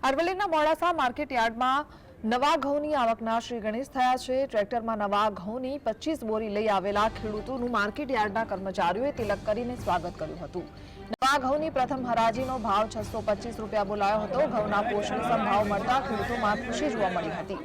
અરવલ્લીના મોડાસા માર્કેટ યાર્ડમાં નવા ઘઉંની આવકના શ્રી ગણેશ થયા છે। ટ્રેક્ટરમાં નવા ઘઉંની 25 બોરી લઈ આવેલા ખેડૂતોનું માર્કેટ યાર્ડના કર્મચારીઓએ તિલક કરીને સ્વાગત કર્યું હતું। નવા ઘઉંની પ્રથમ હરાજીનો ભાવ 625 રૂપિયા બોલાયો હતો। ઘઉંના પોષણક્ષમ ભાવ મળતા ખેડૂતોમાં ખુશી જોવા મળી હતી।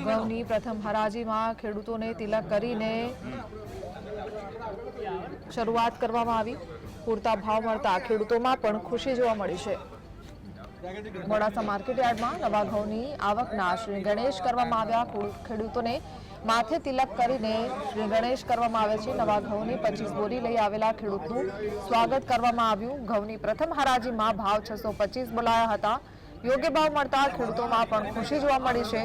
ઘઉંની પ્રથમ હરાજીમાં ખેડૂતોને તિલક કરીને શરૂઆત કરવામાં આવી। પૂરતા ભાવ મળતા ખેડૂતોમાં પણ ખુશી જોવા મળી છે। મોડાસા માર્કેટ યાર્ડમાં નવા ઘઉંની આવકના શ્રી ગણેશ કરવામાં આવ્યા। ખેડૂતોને માથે તિલક કરીને શ્રી ગણેશ કરવામાં આવે છે। નવા ઘઉંની 25 બોરી લઈ આવેલા ખેડૂતનું સ્વાગત કરવામાં આવ્યું। ઘઉંની પ્રથમ હરાજીમાં ભાવ 625 બોલાયા હતા। યોગ્ય ભાવ મળતા ખેડૂતોમાં પણ ખુશી જોવા મળી છે।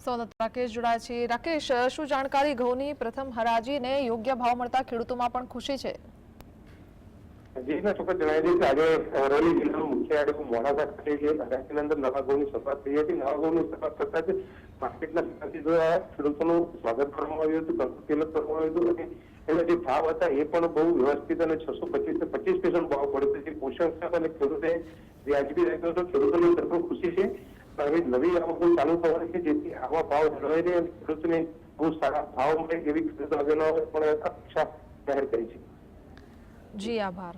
સોનત રાકેશ જોડાય છે। રાકેશ, શું જાણકારી? ઘઉંની પ્રથમ હરાજીને યોગ્ય ભાવ મળતા ખેડૂતોમાં પણ ખુશી છે। જી મેં ચોક્કસ જણાવી દઈશ કે આજે અરવલ્લી જિલ્લાનું મુખ્ય યાર્ડ મોડાસા ખાતે છે। હરાજીની અંદર નવા ઘઉંની શરૂઆત થઈ હતી। નવા ઘઉંની શરૂઆત થતા જ માર્કેટના સત્તાધીશો દ્વારા ખેડૂતોનું સ્વાગત કરવામાં આવ્યું હતું, તિલક કરવામાં આવ્યું હતું અને એના જે ભાવ હતા એ પણ બહુ વ્યવસ્થિત અને 625 થી 25% ભાવ પડ્યો છે। પોષણ અને ખેડૂતે વ્યાજબી રાખ્યો હતો। ખેડૂતોની તરફ ખુશી છે। હવે નવી આવકો ચાલુ થવાની છે, જેથી આવા ભાવ જળવાઈ રહે અને ખેડૂતોને બહુ સારા ભાવ મળે એવી ખેડૂતો આગેવાનો પણ અપેક્ષા જાહેર કરી છે। જી આભાર।